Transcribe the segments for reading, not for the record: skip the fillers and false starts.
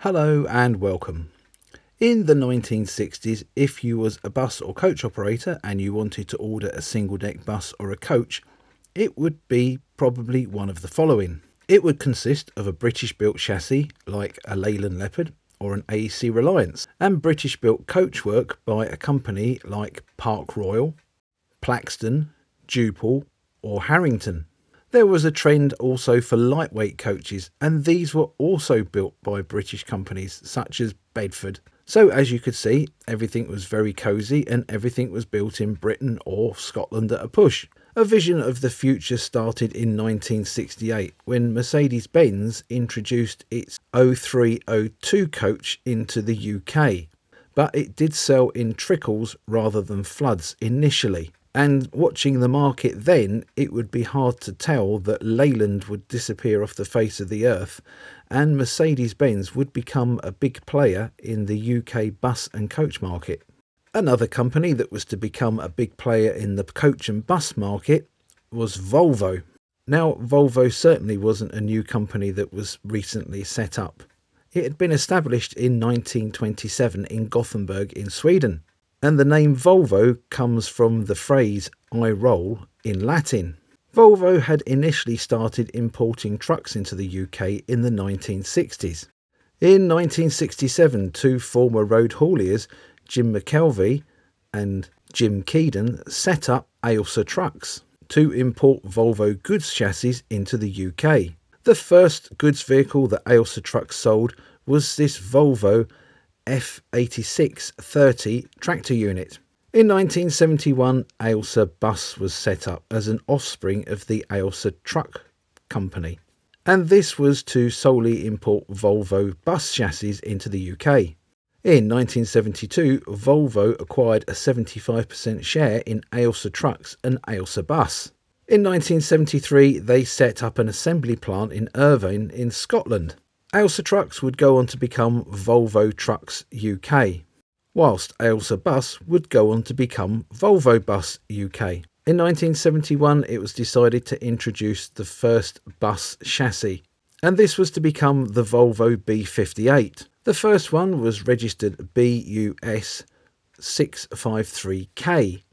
Hello and welcome. In the 1960s, if you was a bus or coach operator and you wanted to order a single deck bus or a coach, it would be probably one of the following. It would consist of a British built chassis like a Leyland Leopard or an AC Reliance, and British built coachwork by a company like Park Royal, Plaxton, Dupel or Harrington. There was a trend also for lightweight coaches, and these were also built by British companies such as Bedford. So as you could see, everything was very cosy and everything was built in Britain or Scotland at a push. A vision of the future started in 1968 when Mercedes-Benz introduced its 0302 coach into the UK, but it did sell in trickles rather than floods initially. And watching the market then, it would be hard to tell that Leyland would disappear off the face of the earth and Mercedes-Benz would become a big player in the UK bus and coach market. Another company that was to become a big player in the coach and bus market was Volvo. Now, Volvo certainly wasn't a new company that was recently set up. It had been established in 1927 in Gothenburg in Sweden. And the name Volvo comes from the phrase "I roll" in Latin. Volvo had initially started importing trucks into the UK in the 1960s. In 1967, two former road hauliers, Jim McKelvey and Jim Keedon, set up Ailsa Trucks to import Volvo goods chassis into the UK. The first goods vehicle that Ailsa Trucks sold was this Volvo F86-30 tractor unit. In 1971, Ailsa Bus was set up as an offspring of the Ailsa Truck Company, and this was to solely import Volvo bus chassis into the UK. In 1972, Volvo acquired a 75% share in Ailsa Trucks and Ailsa Bus. In 1973, they set up an assembly plant in Irvine in Scotland. Ailsa Trucks would go on to become Volvo Trucks UK, whilst Ailsa Bus would go on to become Volvo Bus UK. In 1971, it was decided to introduce the first bus chassis, and this was to become the Volvo B58. The first one was registered BUS 653K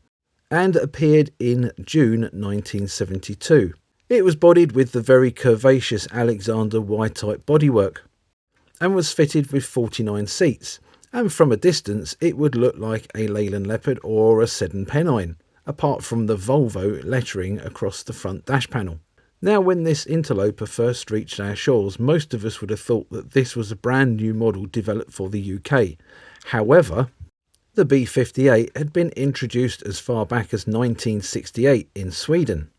and appeared in June 1972. It was bodied with the very curvaceous Alexander Y-type bodywork and was fitted with 49 seats, and from a distance it would look like a Leyland Leopard or a Sedan Pennine, apart from the Volvo lettering across the front dash panel. Now, when this interloper first reached our shores, most of us would have thought that this was a brand new model developed for the UK. However, the B58 had been introduced as far back as 1968 in Sweden.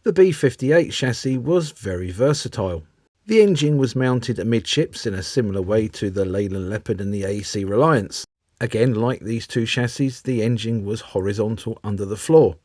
The B58 chassis was very versatile. The engine was mounted amidships in a similar way to the Leyland Leopard and the AC Reliance. Again, like these two chassis, the engine was horizontal under the floor,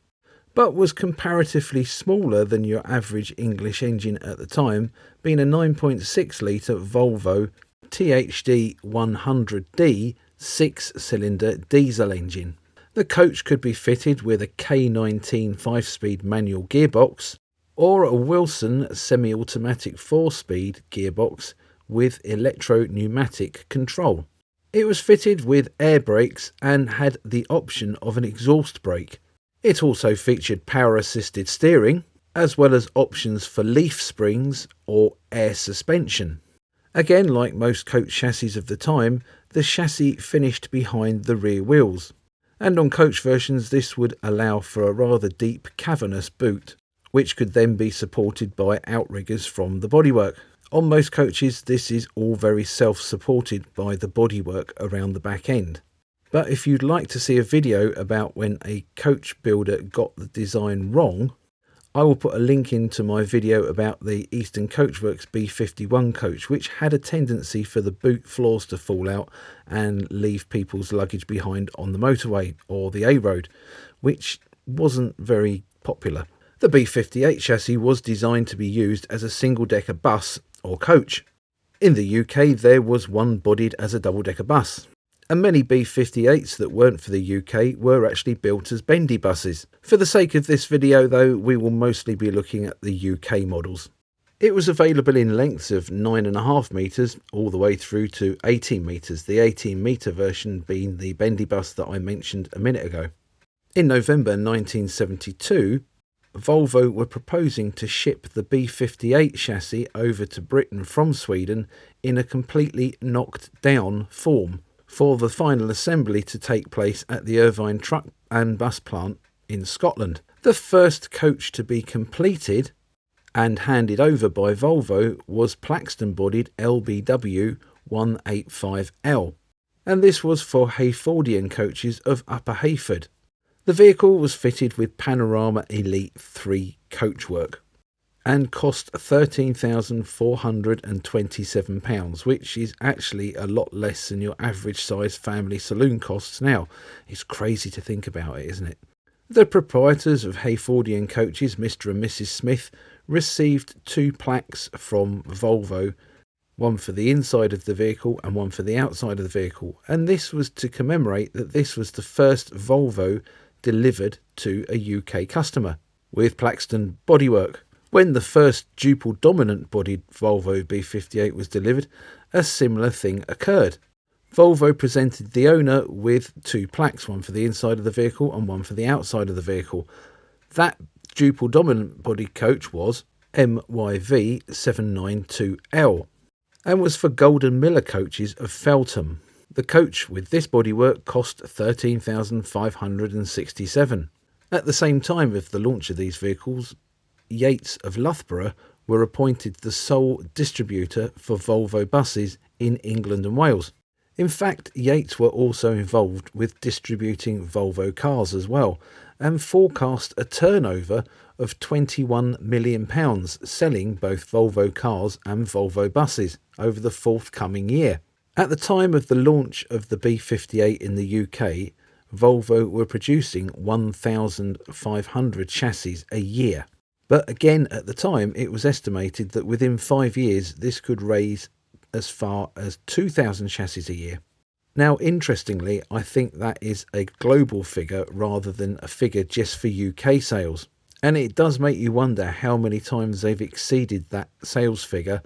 but was comparatively smaller than your average English engine at the time, being a 9.6 litre Volvo THD 100D 6-cylinder diesel engine. The coach could be fitted with a K19 5-speed manual gearbox or a Wilson semi-automatic 4-speed gearbox with electro-pneumatic control. It was fitted with air brakes and had the option of an exhaust brake. It also featured power-assisted steering, as well as options for leaf springs or air suspension. Again, like most coach chassis of the time, the chassis finished behind the rear wheels, and on coach versions this would allow for a rather deep cavernous boot, which could then be supported by outriggers from the bodywork. On most coaches this is all very self-supported by the bodywork around the back end. But if you'd like to see a video about when a coach builder got the design wrong, I will put a link into my video about the Eastern Coachworks B51 coach, which had a tendency for the boot floors to fall out and leave people's luggage behind on the motorway or the A-road, which wasn't very popular. The B58 chassis was designed to be used as a single-decker bus or coach. In the UK there was one bodied as a double-decker bus, and many B58s that weren't for the UK were actually built as bendy buses. For the sake of this video though, we will mostly be looking at the UK models. It was available in lengths of 9.5 metres all the way through to 18 metres, the 18-metre version being the bendy bus that I mentioned a minute ago. In November 1972, Volvo were proposing to ship the B58 chassis over to Britain from Sweden in a completely knocked down form for the final assembly to take place at the Irvine truck and bus plant in Scotland. The first coach to be completed and handed over by Volvo was Plaxton-bodied LBW 185L, and this was for Hayfordian coaches of Upper Hayford. The vehicle was fitted with Panorama Elite 3 coachwork and cost £13,427, which is actually a lot less than your average size family saloon costs now. It's crazy to think about it, isn't it? The proprietors of Hayfordian coaches, Mr. and Mrs. Smith, received 2 plaques from Volvo, one for the inside of the vehicle and one for the outside of the vehicle, and this was to commemorate that this was the first Volvo delivered to a UK customer with Plaxton bodywork. When the first duple dominant bodied Volvo B58 was delivered, a similar thing occurred. Volvo presented the owner with 2 plaques, one for the inside of the vehicle and one for the outside of the vehicle. That duple dominant body coach was MYV 792L and was for Golden Miller coaches of Feltham. The coach with this bodywork cost £13,567. At the same time of the launch of these vehicles, Yates of Loughborough were appointed the sole distributor for Volvo buses in England and Wales. In fact, Yates were also involved with distributing Volvo cars as well, and forecast a turnover of £21 million selling both Volvo cars and Volvo buses over the forthcoming year. At the time of the launch of the B58 in the UK, Volvo were producing 1,500 chassis a year. But again, at the time, it was estimated that within 5 years this could raise as far as 2,000 chassis a year. Now, interestingly, I think that is a global figure rather than a figure just for UK sales. And it does make you wonder how many times they've exceeded that sales figure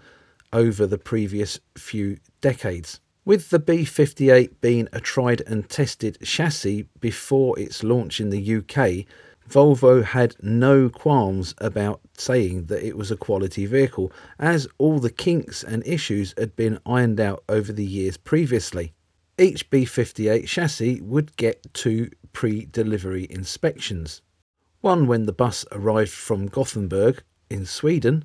over the previous few decades. With the B58 being a tried and tested chassis before its launch in the UK, Volvo had no qualms about saying that it was a quality vehicle, as all the kinks and issues had been ironed out over the years previously. Each B58 chassis would get 2 pre-delivery inspections, one when the bus arrived from Gothenburg in Sweden,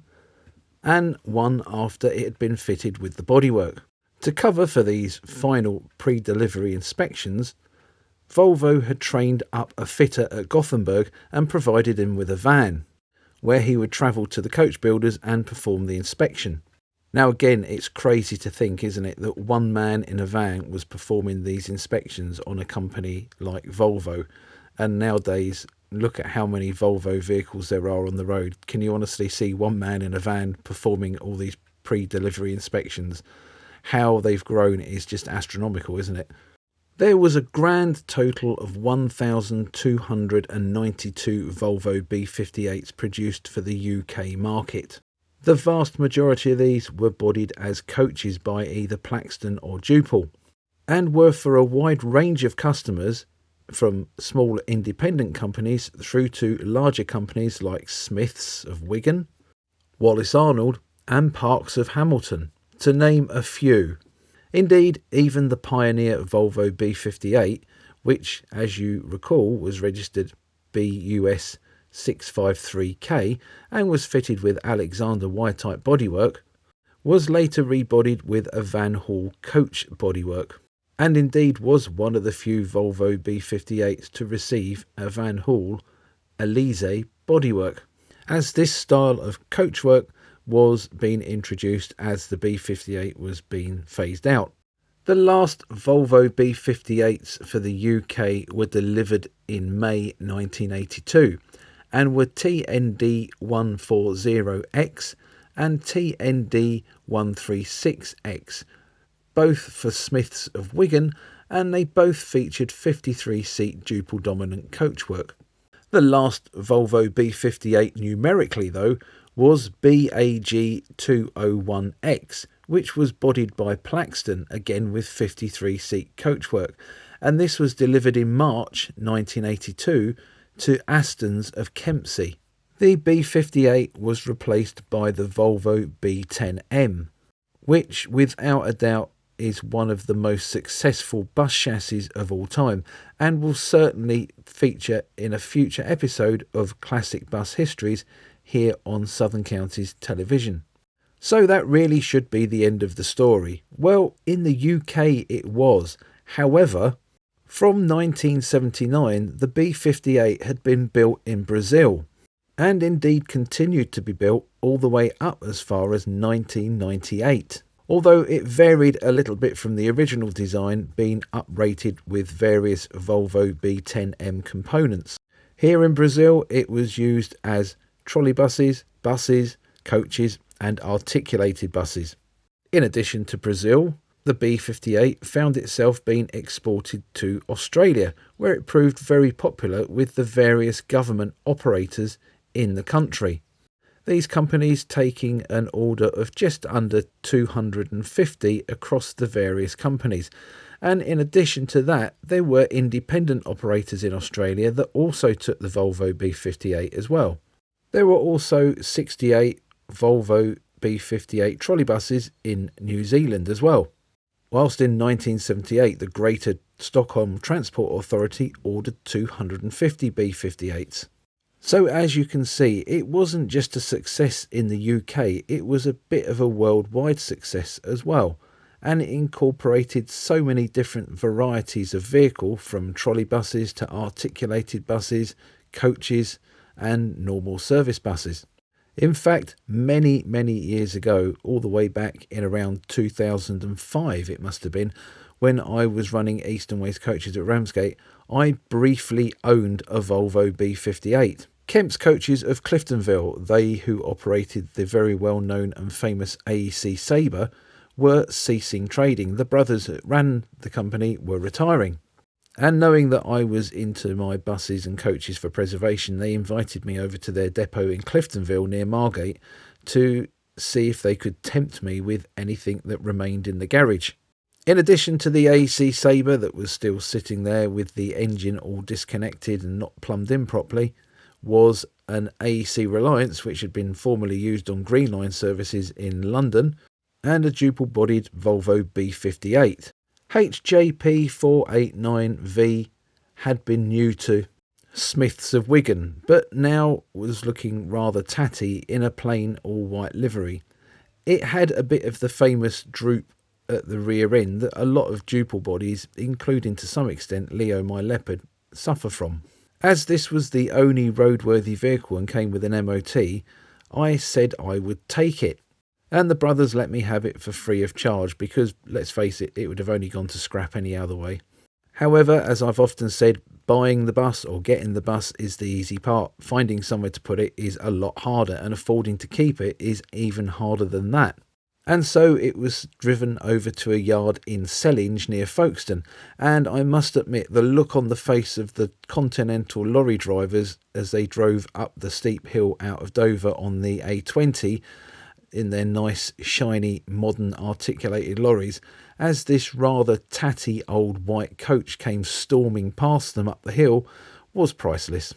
and one after it had been fitted with the bodywork. To cover for these final pre-delivery inspections, Volvo had trained up a fitter at Gothenburg and provided him with a van, where he would travel to the coach builders and perform the inspection. Now again, it's crazy to think, isn't it, that one man in a van was performing these inspections on a company like Volvo, and nowadays look at how many Volvo vehicles there are on the road. Can you honestly see one man in a van performing all these pre-delivery inspections? How they've grown is just astronomical, isn't it? There was a grand total of 1,292 Volvo B58s produced for the UK market. The vast majority of these were bodied as coaches by either Plaxton or Duple, and were for a wide range of customers, from small independent companies through to larger companies like Smiths of Wigan, Wallace Arnold and Parks of Hamilton, to name a few. Indeed, even the pioneer Volvo B58, which, as you recall, was registered BUS 653K and was fitted with Alexander Y-type bodywork, was later rebodied with a Van Hall coach bodywork, and indeed was one of the few Volvo B58s to receive a Van Hall Elise bodywork, as this style of coachwork was being introduced as the B58 was being phased out. The last Volvo B58s for the UK were delivered in May 1982 and were TND 140X and TND 136X, both for Smiths of Wigan, and they both featured 53-seat duple dominant coachwork. The last Volvo B58 numerically, though, was BAG 201X, which was bodied by Plaxton, again with 53-seat coachwork, and this was delivered in March 1982 to Aston's of Kempsey. The B58 was replaced by the Volvo B10M, which without a doubt is one of the most successful bus chassis of all time, and will certainly feature in a future episode of Classic Bus Histories here on Southern Counties Television. So that really should be the end of the story. Well, in the UK it was. However, from 1979 the B58 had been built in Brazil, and indeed continued to be built all the way up as far as 1998. Although it varied a little bit from the original design, being uprated with various Volvo B10M components. Here in Brazil it was used as trolleybuses, buses, coaches and articulated buses. In addition to Brazil, the B58 found itself being exported to Australia, where it proved very popular with the various government operators in the country. These companies taking an order of just under 250 across the various companies. And in addition to that, there were independent operators in Australia that also took the Volvo B58 as well. There were also 68 Volvo B58 trolleybuses in New Zealand as well. Whilst in 1978 the Greater Stockholm Transport Authority ordered 250 B58s. So as you can see, it wasn't just a success in the UK, it was a bit of a worldwide success as well, and it incorporated so many different varieties of vehicle, from trolleybuses to articulated buses, coaches and normal service buses. In fact, many years ago, all the way back in around 2005 it must have been, when I was running East and West Coaches at Ramsgate, I briefly owned a Volvo B58. Kemp's Coaches of Cliftonville, they who operated the very well known and famous AEC Sabre, were ceasing trading. The brothers that ran the company were retiring. And knowing that I was into my buses and coaches for preservation, they invited me over to their depot in Cliftonville near Margate to see if they could tempt me with anything that remained in the garage. In addition to the AEC Sabre that was still sitting there with the engine all disconnected and not plumbed in properly, was an AEC Reliance which had been formerly used on Green Line services in London, and a dual-bodied Volvo B58. HJP 489V had been new to Smiths of Wigan, but now was looking rather tatty in a plain all-white livery. It had a bit of the famous droop at the rear end that a lot of dual bodies, including to some extent Leo my Leopard, suffer from. As this was the only roadworthy vehicle and came with an MOT, I said I would take it. And the brothers let me have it for free of charge because, let's face it, it would have only gone to scrap any other way. However, as I've often said, buying the bus or getting the bus is the easy part. Finding somewhere to put it is a lot harder, and affording to keep it is even harder than that. And so it was driven over to a yard in Sellinge near Folkestone, and I must admit the look on the face of the Continental lorry drivers as they drove up the steep hill out of Dover on the A20 in their nice, shiny, modern articulated lorries, as this rather tatty old white coach came storming past them up the hill, was priceless.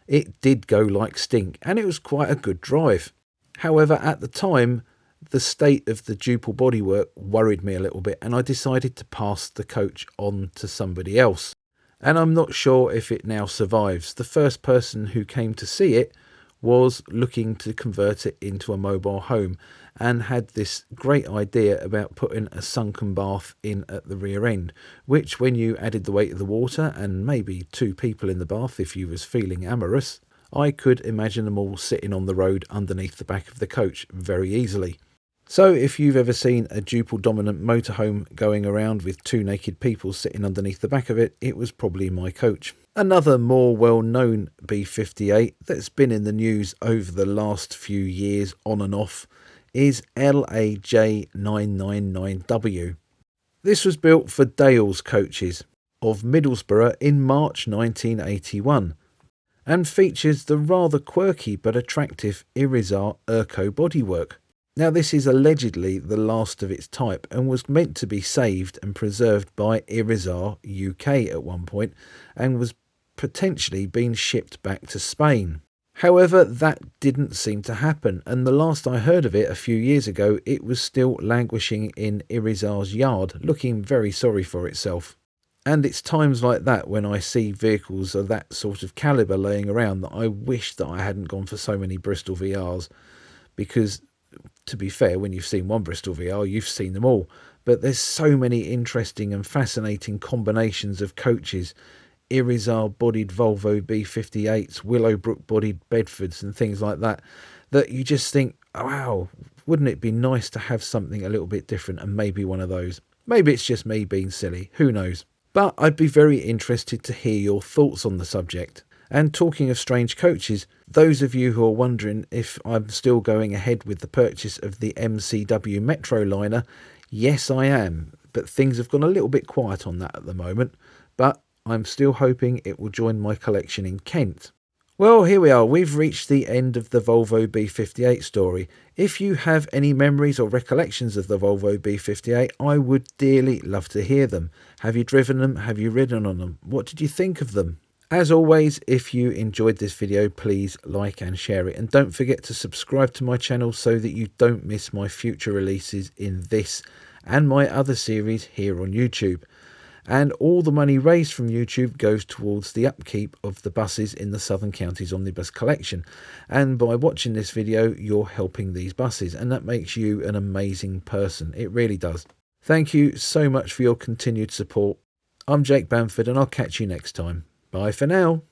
It did go like stink, and it was quite a good drive. However, at the time, the state of the dual bodywork worried me a little bit, and I decided to pass the coach on to somebody else. And I'm not sure if it now survives. The first person who came to see it was looking to convert it into a mobile home, and had this great idea about putting a sunken bath in at the rear end, which, when you added the weight of the water and maybe 2 people in the bath if you was feeling amorous, I could imagine them all sitting on the road underneath the back of the coach very easily. So if you've ever seen a dual dominant motorhome going around with 2 naked people sitting underneath the back of it, it was probably my coach. Another more well-known B58 that's been in the news over the last few years on and off is LAJ999W. This was built for Dales Coaches of Middlesbrough in March 1981, and features the rather quirky but attractive Irizar Urco bodywork. Now, this is allegedly the last of its type and was meant to be saved and preserved by Irizar UK at one point, and was potentially being shipped back to Spain. However, that didn't seem to happen, and the last I heard of it a few years ago, it was still languishing in Irizar's yard, looking very sorry for itself. And it's times like that when I see vehicles of that sort of calibre laying around that I wish that I hadn't gone for so many Bristol VRs, because to be fair, when you've seen one Bristol VR, you've seen them all. But there's so many interesting and fascinating combinations of coaches. Irizar bodied Volvo B58s, Willowbrook bodied Bedfords and things like that, that you just think, oh, wow, wouldn't it be nice to have something a little bit different, and maybe one of those. Maybe it's just me being silly, who knows. But I'd be very interested to hear your thoughts on the subject. And talking of strange coaches, those of you who are wondering if I'm still going ahead with the purchase of the MCW Metroliner, yes I am, but things have gone a little bit quiet on that at the moment, but I'm still hoping it will join my collection in Kent. Well, here we are, we've reached the end of the Volvo B58 story. If you have any memories or recollections of the Volvo B58, I would dearly love to hear them. Have you driven them? Have you ridden on them? What did you think of them? As always, if you enjoyed this video, please like and share it, and don't forget to subscribe to my channel so that you don't miss my future releases in this and my other series here on YouTube. And all the money raised from YouTube goes towards the upkeep of the buses in the Southern Counties Omnibus collection, and by watching this video you're helping these buses, and that makes you an amazing person. It really does. Thank you so much for your continued support. I'm Jake Bamford, and I'll catch you next time. Bye for now.